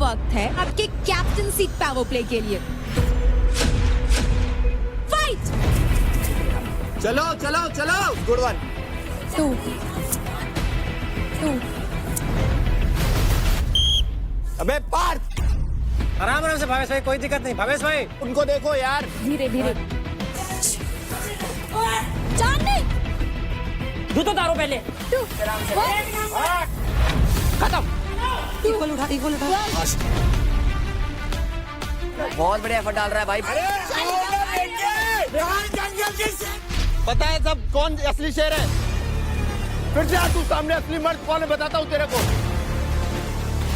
वक्त है आपके कैप्टनसी पावर प्ले के लिए। फाइट! चलो चलो चलो, गुड वन। 2 अबे पार्थ, आराम आराम से भावेश भाई, कोई दिक्कत नहीं। भावेश भाई उनको देखो यार। धीरे धीरे। जाननी जूतो उतारो पहले। 2 खत्म। इक्वल उठा। बहुत बढ़िया एफर्ट डाल रहा है भाई। पता है सब कौन असली शेर है? फिर जा तू सामने, असली मर्द कौन है बताता हूँ तेरे को।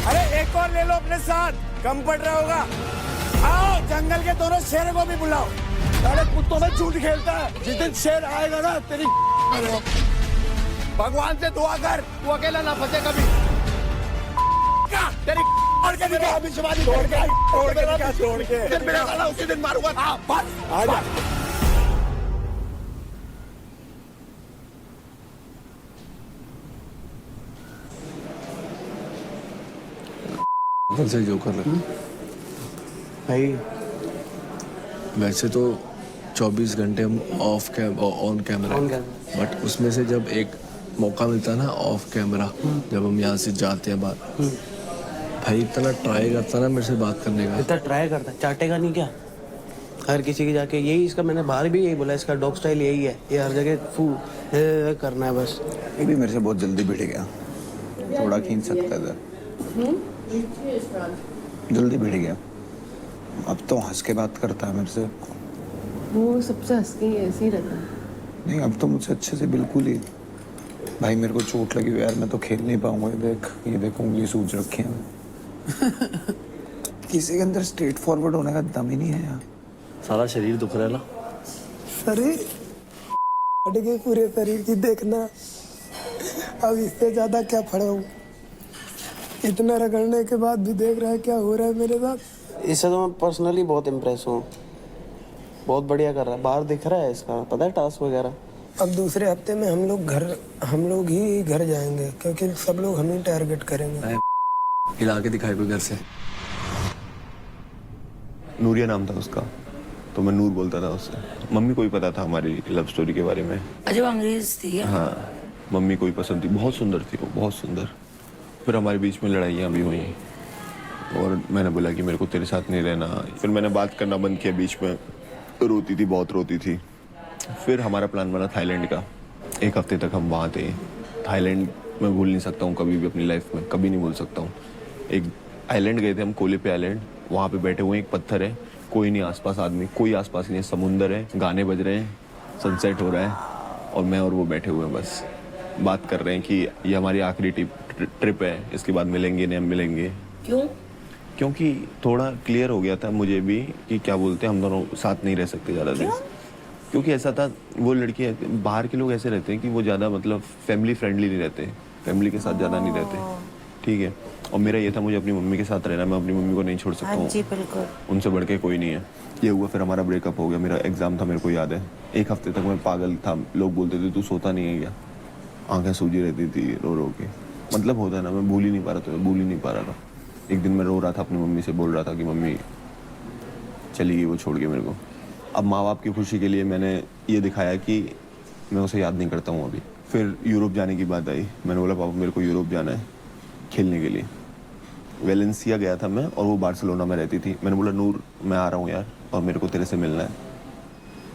अरे एक और ले लो अपने साथ, कम पड़ रहा होगा। आओ जंगल के दोनों शेर को भी बुलाओ। अरे कुत्तों में झूठ खेलता है। जिस दिन शेर आएगा ना तेरी भगवान से दुआ कर, तू अकेला ना फंसे कभी। तेरी तोड़ के दिखा, अभिषवादी तोड़ के मेरा साला उसी दिन मारूंगा। हाँ बस आजा। से जो कर रहे भाई वैसे तो 24 घंटे हम ऑन कैमरा, बट उसमें से जब एक मौका मिलता है ना ऑफ कैमरा, जब हम यहाँ से जाते हैं बाहर, भाई इतना ट्राई करता ना मेरे से बात करने का। इतना ट्राई करता, चाटेगा नहीं क्या हर किसी की जाके? यही इसका, मैंने बाहर भी यही बोला, इसका डॉग स्टाइल यही है, ये हर जगह करना है बस। ये भी मेरे से बहुत जल्दी भिड़ गया, थोड़ा खींच सकता था, जल्दी भिड़ गया। अब तो हंस के बात करता है मेरे से। वो सबसे हंस के ऐसे ही रहता है। नहीं अब तो मुझसे अच्छे से बिल्कुल ही। भाई मेरे को चोट लगी हुई यार, मैं तो खेल नहीं पाऊंगा। ये देख उंगली सूज रखी है। किसी के अंदर स्ट्रेट फॉरवर्ड होने का दम ही नहीं है यार। सारा शरीर दुख रहा है ना। शरीर फट गए पूरे शरीर की, देखना अब इससे ज्यादा क्या फड़ाऊं। इतना रगड़ने के बाद भी देख रहा है क्या हो रहा है मेरे साथ। इससे तो मैं पर्सनली बहुत इम्प्रेस हूँ, बहुत बढ़िया कर रहा है। बाहर दिख रहा है इसका, पता है टास्क वगैरह। अब दूसरे हफ्ते में हम लोग ही घर जाएंगे, क्योंकि सब लोग हम ही टारगेट करेंगे। हिला के दिखाई कोई घर से। नूरिया नाम था उसका, तो मैं नूर बोलता था उससे। मम्मी को भी पता था हमारी लव स्टोरी के बारे में। अच्छा, वो अंग्रेज थी क्या? हाँ, मम्मी को भी पसंद थी, बहुत सुंदर थी वो, बहुत सुंदर। फिर हमारे बीच में लड़ाइयाँ भी हुई और मैंने बोला कि मेरे को तेरे साथ नहीं रहना। फिर मैंने बात करना बंद किया बीच में। रोती थी, बहुत रोती थी। फिर हमारा प्लान बना थाईलैंड का। 1 हफ्ते तक हम वहाँ थे। थाईलैंड मैं भूल नहीं सकता हूँ कभी भी अपनी लाइफ में, कभी नहीं भूल सकता हूँ। एक आइलैंड गए थे हम, कोले पे आइलैंड। वहाँ पे बैठे हुए, एक पत्थर है, कोई नहीं आसपास, आदमी कोई आसपास नहीं है, समुंदर है, गाने बज रहे हैं, सनसेट हो रहा है और मैं और वो बैठे हुए हैं, बस बात कर रहे हैं कि ये हमारी आखिरी ट्रिप है, इसके बाद मिलेंगे नहीं हम मिलेंगे। क्यों? क्योंकि थोड़ा क्लियर हो गया था मुझे भी कि क्या बोलते हैं, हम दोनों साथ नहीं रह सकते ज़्यादा दिन। क्योंकि ऐसा था, वो लड़की, बाहर के लोग ऐसे रहते हैं कि वो ज़्यादा मतलब फैमिली फ्रेंडली नहीं रहते, फैमिली के साथ ज़्यादा नहीं रहते, ठीक है। और मेरा ये था, मुझे अपनी मम्मी के साथ रहना, मैं अपनी मम्मी को नहीं छोड़ सकता हूँ, उनसे बढ़ के कोई नहीं है। ये हुआ, फिर हमारा ब्रेकअप हो गया। मेरा एग्ज़ाम था, मेरे को याद है। 1 हफ्ते तक मैं पागल था, लोग बोलते थे तू सोता नहीं है क्या, आंखें सूजी रहती थी रो रो के। मतलब होता है ना, मैं भूल ही नहीं पा रहा था, मैं भूल ही नहीं पा रहा था। एक दिन मैं रो रहा था, अपनी मम्मी से बोल रहा था कि मम्मी चली गई वो छोड़ के मेरे को। अब माँ बाप की खुशी के लिए मैंने ये दिखाया कि मैं उसे याद नहीं करता हूँ अभी। फिर यूरोप जाने की बात आई, मैंने बोला पापा मेरे को यूरोप जाना है खेलने के लिए। वेलेंसिया गया था मैं और वो बार्सिलोना में रहती थी। मैंने बोला नूर मैं आ रहा हूँ यार, और मेरे को तेरे से मिलना है।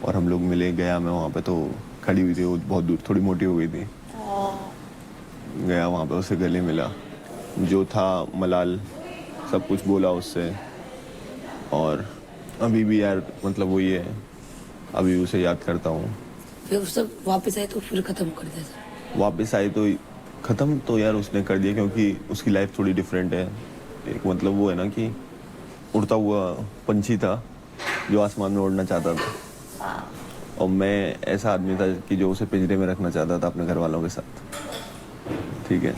और हम लोग मिले, गया मैं वहाँ पे, तो खड़ी हुई थी वो बहुत दूर, थोड़ी मोटी हो गई थी। गया वहाँ पे, उससे गले मिला, जो था मलाल, सब कुछ बोला उससे। और अभी भी यार मतलब वो ये है, अभी उसे याद करता हूँ। फिर उससे वापस आए तो फिर खत्म कर दिया? वापस आई तो ख़त्म तो यार उसने कर दिया, क्योंकि उसकी लाइफ थोड़ी डिफरेंट है। एक मतलब वो है ना कि उड़ता हुआ पंछी था जो आसमान में उड़ना चाहता था, और मैं ऐसा आदमी था कि जो उसे पिंजरे में रखना चाहता था अपने घर वालों के साथ, ठीक है।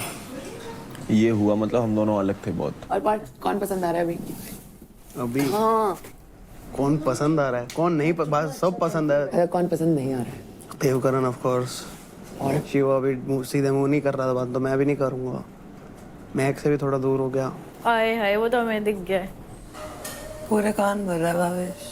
ये हुआ, मतलब हम दोनों अलग थे बहुत। और पार्ट कौन पसंद आ रहा है अभी? हाँ, कौन पसंद आ रहा है, कौन नहीं, बात सब पसंद है। अरे कौन पसंद नहीं आ रहा है? Devkaran of course. और शिवा अभी सीधे मुंह नहीं कर रहा था बात, तो मैं भी नहीं करूँगा। महक से भी थोड़ा दूर हो गया। आए हाय वो तो हमें दिख गया। पूरे कान भर रहा है भावेश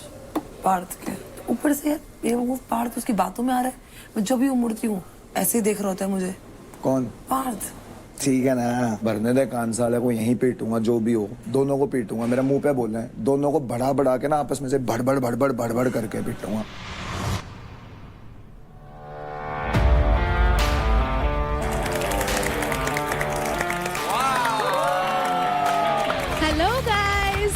पार्थ के ऊपर से। बेवकूफ पार्थ उसकी बातों में आ रहा है। मैं जब भी मुड़ती हूँ ऐसे ही देख रहा होता है मुझे। कौन? पार्थ। ठीक है ना, भरने दे कान साले को, यहीं पीटूंगा जो भी हो, दोनों को पीटूंगा। मेरा मुंह पे बोल रहे हैं, दोनों को बढ़ा बढ़ा के ना आपस में से भड़बड़ भड़बड़ भड़बड़ करके पीटूंगा। Hello guys,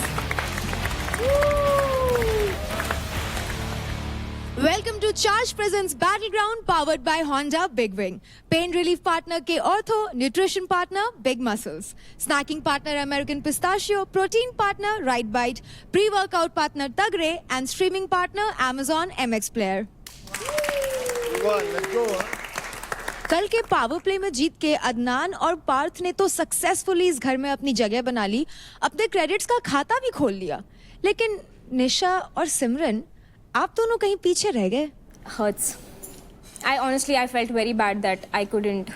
welcome to charge presents battleground powered by Honda big wing. Pain relief partner के ortho, nutrition partner big muscles, snacking partner American pistachio, protein partner right bite, pre workout partner तगड़े and streaming partner Amazon MX player. कल के power play में जीत के अदनान और पार्थ ने तो successfully इस घर में अपनी जगह बना ली, अपने क्रेडिट्स का खाता भी खोल लिया। लेकिन निशा और सिमरन, आप दोनों कहीं पीछे रह गए। Hurts. I honestly I felt very bad that I couldn't.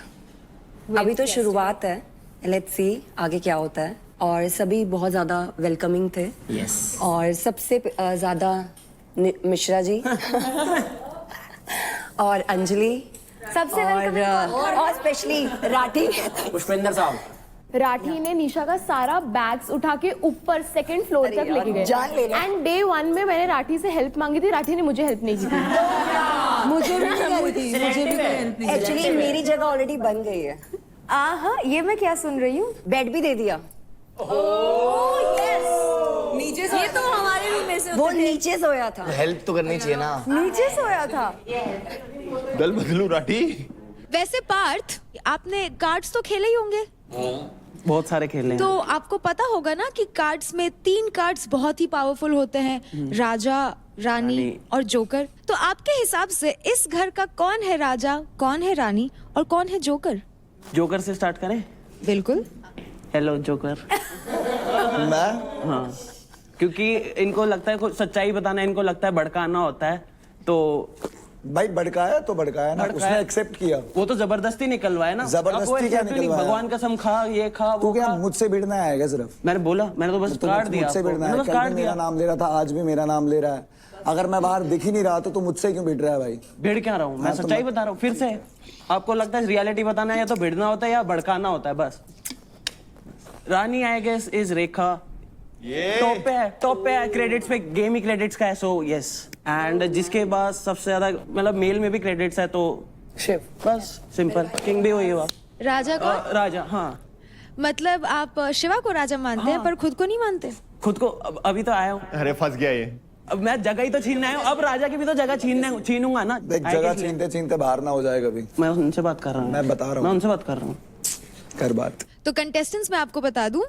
अभी तो शुरुआत है, लेट्स सी आगे क्या होता है। और सभी बहुत ज्यादा वेलकमिंग थे। यस। और सबसे ज्यादा मिश्रा जी और अंजलि सबसे और स्पेशली राठी। पुष्पेंद्र साहब, राठी ने निशा का सारा बैग्स उठा के ऊपर सेकंड फ्लोर तक लेके गए। जान ले लो। एंड डे 1 में मैंने राठी से हेल्प मांगी थी, राठी ने मुझे हेल्प नहीं की थी। मुझे भी हेल्प नहीं। एक्चुअली मेरी जगह ऑलरेडी बन गई है। हाँ, ये मैं क्या सुन रही हूँ। बेड भी दे दिया। नीचे ये तो हमारे रूम में से वो नीचे सोया था। हेल्प तो करनी चाहिए ना। नीचे सोया था। गल बदलू राठी। वैसे पार्थ, आपने कार्ड्स तो खेले ही होंगे। बहुत सारे खेले हैं। तो आपको पता होगा ना कि कार्ड्स में 3 कार्ड्स बहुत ही पावरफुल होते हैं, राजा, रानी और जोकर। तो आपके हिसाब से इस घर का कौन है राजा, कौन है रानी और कौन है जोकर? जोकर से स्टार्ट करें? बिल्कुल। Hello joker. मैं? हाँ, क्योंकि इनको लगता है कुछ सच्चाई बताना, इनको लगता है भड़काना होता है। तो भाई भड़काया तो भड़काया ना, उसने एक्सेप्ट किया। वो तो जबरदस्ती निकलवाया ना। जबरदस्ती क्या निकलवाया? भगवान कसम खा, ये खा, तू वो क्या खा। मुझसे भिड़ना आएगा सिर्फ? मैंने बोला, मैंने तो बस कार्ड दिया। मुझसे भिड़ना है? बस कल कार्ड भी मेरा दिया। नाम ले रहा था, आज भी मेरा नाम ले रहा है। अगर मैं बाहर दिख ही नहीं रहा तो मुझसे क्यों भिड़ रहा है भाई? भिड़ क्या रहा हूँ मैं, सच्चाई बता रहा हूँ। फिर से आपको लगता है रियलिटी बताना है, या तो भिड़ना होता है या भड़काना होता है, बस। Rani I guess is Rekha. Top पे है क्रेडिट्स पे, गेम ही क्रेडिट्स का है, सो यस। एंड जिसके बाद सबसे ज्यादा मतलब मेल में भी क्रेडिट्स है, तो शिव। बस सिंपल। किंग भी वही हुआ। राजा को राजा, हाँ। मतलब आप शिवा को राजा मानते हैं पर खुद को नहीं मानते? खुद को अभी तो आया हूँ। अरे फंस गया ये। अब मैं जगह ही तो छीनने आया हूँ, अब राजा की भी तो जगह छीनूंगा ना। देख, जगह छीनते छीनते बाहर ना हो जाए कभी। मैं उनसे बात कर रहा हूँ। मैं बता रहा हूँ। मैं उनसे बात कर रहा हूँ। कर बात। तो कंटेस्टेंट्स मैं आपको बता दूं,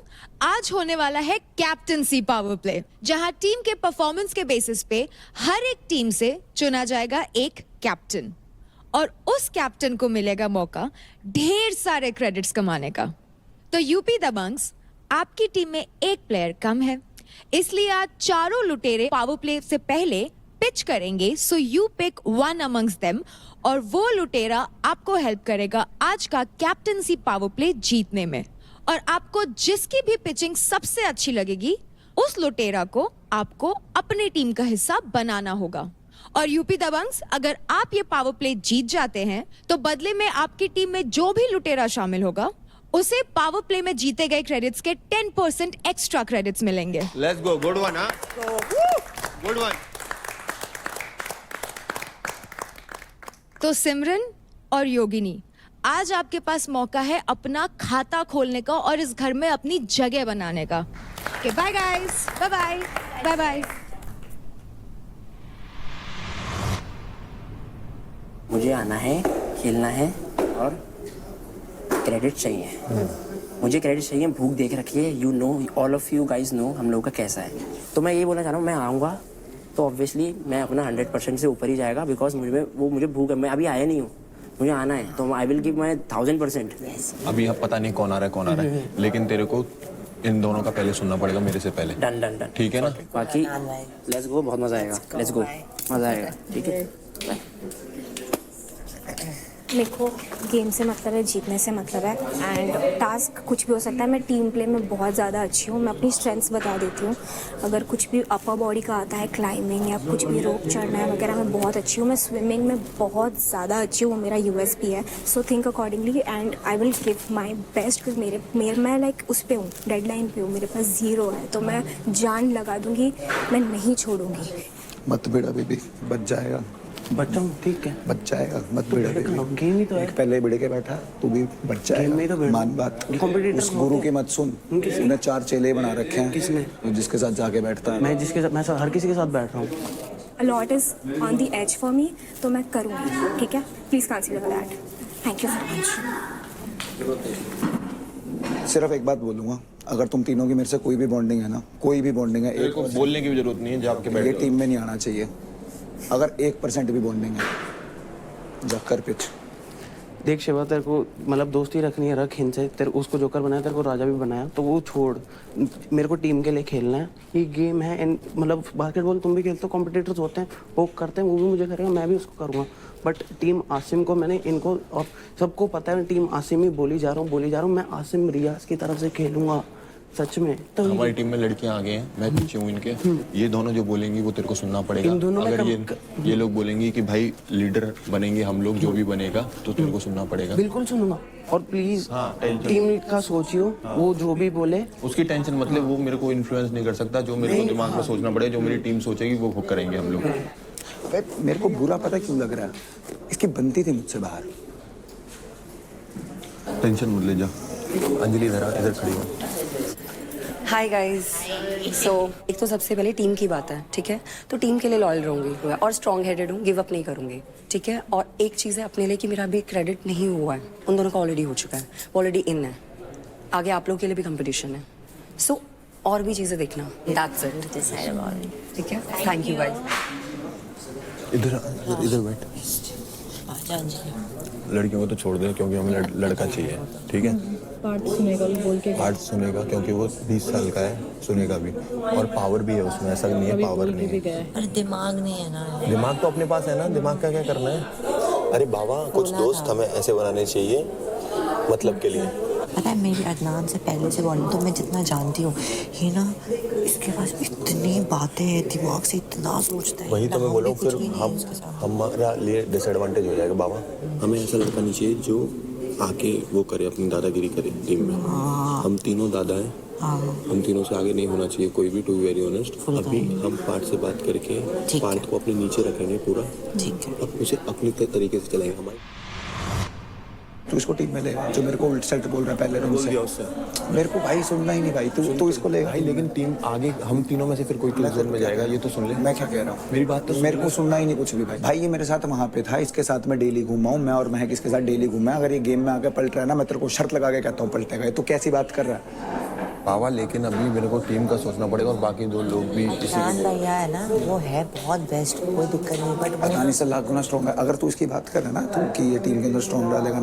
आज होने वाला है कैप्टनसी पावर प्ले, जहां टीम के परफॉर्मेंस के बेसिस पे हर एक टीम से चुना जाएगा एक कैप्टन, और उस कैप्टन को मिलेगा मौका ढेर सारे क्रेडिट्स कमाने का। तो यूपी दबंग्स, आपकी टीम में एक प्लेयर कम है, इसलिए आज चारों लुटेरे पावर प्ले से पहले पिच करेंगे। So you pick one amongst them, और वो लुटेरा आपको हेल्प करेगा आज का कैप्टनसी पावर प्ले जीतने में। और आपको जिसकी भी पिचिंग सबसे अच्छी लगेगी, उस लुटेरा को आपको अपनी टीम का हिस्सा बनाना होगा। और यूपी दबंग्स, अगर आप ये पावर प्ले जीत जाते हैं तो बदले में आपकी टीम में जो भी लुटेरा शामिल होगा उसे पावर प्ले में जीते गए क्रेडिट्स के 10% एक्स्ट्रा क्रेडिट्स मिलेंगे। Let's go, good one. हाँ, गुड वन। तो सिमरन और योगिनी, आज आपके पास मौका है अपना खाता खोलने का और इस घर में अपनी जगह बनाने का। Okay, bye guys, bye bye, bye bye. मुझे आना है, खेलना है और क्रेडिट चाहिए। मुझे क्रेडिट चाहिए, भूख देख रखी है। You know, all of you guys know हम लोगों का कैसा है। तो मैं ये बोलना चाह रहा हूँ, मैं आऊँगा तो ऑब्वियसली मैं अपना 100% से ऊपर ही जाएगा, बिकॉज मुझे भूख है। मैं अभी आया नहीं हूँ, मुझे आना है, तो आई विल गिव माई 1000%। अभी अब पता नहीं कौन आ रहा है, लेकिन तेरे को इन दोनों का पहले सुनना पड़ेगा मेरे से पहले। डन डन डन, ठीक है ना? बाकी लेट्स गो, बहुत मजा आएगा। लेट्स गो, मजा आएगा। ठीक है, मेरे को गेम से मतलब है, जीतने से मतलब है। एंड टास्क कुछ भी हो सकता है। मैं टीम प्ले में बहुत ज़्यादा अच्छी हूँ। मैं अपनी स्ट्रेंथ्स बता देती हूँ। अगर कुछ भी अपर बॉडी का आता है, क्लाइंबिंग या कुछ भी रोप चढ़ना है वगैरह, मैं बहुत अच्छी हूँ। मैं स्विमिंग में बहुत ज़्यादा अच्छी हूँ, वो मेरा USP है। So think accordingly and I will give my best. मैं लाइक उस पर हूँ, डेडलाइन पे हूँ, मेरे पास 0 है, तो मैं जान लगा दूँगी, मैं नहीं छोड़ूंगी। मत भिड़ा बेबी, बच जाएगा। बच्चा हूँ, ठीक है, बच जाएगा, मत भिड़ा बेबी। गेम ही तो है। एक पहले भिड़ के बैठा, तू भी बच गेम में ही तो जाएगा। भिड़। मान बात। Competitor उस गुरु की मत सुन। किसने? उन्हें 4 चेले बना रखे हैं। किसने? जिसके साथ जाके बैठता है। मैं हर किसी के साथ बैठ रहा हूँ। A lot is on the edge for me, तो मैं करूँगी, ठीक है? Please consider that. Thank you so much. सिर्फ एक बात बोलूंगा, अगर तुम तीनों की मेरे से कोई भी बॉन्डिंग है ना, कोई भी बॉन्डिंग है, मेरे को बोलने की भी जरूरत नहीं है, जब के ये टीम में नहीं आना चाहिए। अगर 1% भी बॉन्डिंग है, जाकर पिच। देख शिवा, तेरे को मतलब दोस्ती रखनी है, रख इनसे। तेरे उसको जोकर बनाया, तेरे को राजा भी बनाया, तो वो छोड़। मेरे को टीम के लिए खेलना है, ये गेम है। एंड मतलब बास्केटबॉल तुम भी खेलते हो, कॉम्पिटिटर्स होते हैं, वो करते हैं, वो भी मुझे करेगा, मैं भी उसको करूँगा। बट टीम आसिम को मैंने इनको और सबको पता है, टीम आसिम ही बोली जा रहा हूँ। मैं आसिम रियाज की तरफ से खेलूंगा, सच में। तो हमारी टीम में लड़कियां आगे हैं, मैं पीछे हूँ इनके। ये दोनों जो बोलेंगी वो तेरे को सुनना पड़ेगा। इन दोनों में अगर ये लोग बोलेंगी कि भाई लीडर बनेंगे हम लोग, जो भी बनेगा, तो तेरे को सुनना पड़ेगा। बिल्कुल सुनूंगा। और प्लीज हाँ, टेंशन। टीम का सोचियो, वो जो भी बोले उसकी टेंशन मतलब वो मेरे को इन्फ्लुएंस नहीं कर सकता। जो मेरे को दिमाग में सोचना पड़ेगा, जो मेरी टीम सोचेगी वो करेंगे हम लोग। अबे मेरे को बुरा पता क्यों लग रहा है, इसकी बनती थी मुझसे बाहर। टेंशन मत ले जा। अंजलि इधर खड़ी हो। Hi guys. सो एक तो सबसे पहले टीम की बात है, ठीक है? तो टीम के लिए लॉयल रहूंगी और स्ट्रॉन्ग हेडेड हूँ, गिव अप नहीं करूंगी, ठीक है? और एक चीज़ है अपने लिए कि मेरा अभी क्रेडिट नहीं हुआ है, उन दोनों का ऑलरेडी हो चुका है, ऑलरेडी इन है। आगे आप लोगों के लिए भी कंपटीशन है, सो और भी चीज़ें देखना। दैट्स इट, ठीक है? Thank you guys. इधर बैठ। लड़कियों को तो छोड़ दे, क्योंकि हमें लड़का चाहिए, ठीक है? पार्ट सुनेगा, बोल के पार्ट सुनेगा, क्योंकि वो 20 साल का है, सुनेगा भी। और पावर भी है उसमें, ऐसा नहीं है पावर नहीं है। अरे दिमाग नहीं है ना। दिमाग तो अपने पास है ना, दिमाग का क्या करना है? अरे बाबा, कुछ दोस्त हमें ऐसे बनाने चाहिए मतलब के लिए। पता है, मेरी अदनान से पहले से बॉलिंग तो मैं जितना जानती हूँ, ये ना इसके पास इतनी बातें हैं, दिमाग से इतना सोचता है। वही तो मैं बोल रहा हूँ, फिर हमारा लिए डिसएडवांटेज हो जाएगा। बाबा, हमें ऐसा लड़का नहीं चाहिए जो आके वो करे, अपनी दादागिरी करे टीम में। हम तीनों दादा हैं, हम तीनों से आगे नहीं होना चाहिए कोई भी, टू बी वेरी ऑनेस्ट। अभी हम पार्ट से बात करके पार्ट को अपने नीचे रखेंगे पूरा, अब उसे अपनी तरीके से चलाएंगे। हमारे तू इसको टीम में ले, जो मेरे को उल्ट सल्ट बोल रहा है पहले दिन से। मेरे को भाई सुनना ही नहीं भाई, तू इसको ले भाई। लेकिन टीम आगे हम तीनों में से फिर कोई क्लिक जोन में जाएगा, ये तो सुन ले। मैं क्या कह रहा हूँ, मेरी बात तो मेरे को सुनना ही नहीं कुछ भी भाई। भाई ये मेरे साथ वहाँ पे था, इसके साथ मैं डेली घूमा हूँ, मैं और महक इसके साथ डेली घूमा। अगर ये गेम में आके पलट रहा है ना, मैं तेरे को शर्त लगा के कहता हूँ पलटेगा। ये तो कैसी बात कर रहा है बाबा? लेकिन अभी मेरे को टीम का सोचना पड़ेगा, और बाकी 2 लोग भी भैया है ना, वो है बहुत बेस्ट, कोई दिक्कत नहीं। बट अदानी से लाख गुना स्ट्रॉन्ग है। अगर तू इसकी बात कर रहा है ना, तो कि ये टीम के अंदर स्ट्रॉन्ग डालेगा नहीं।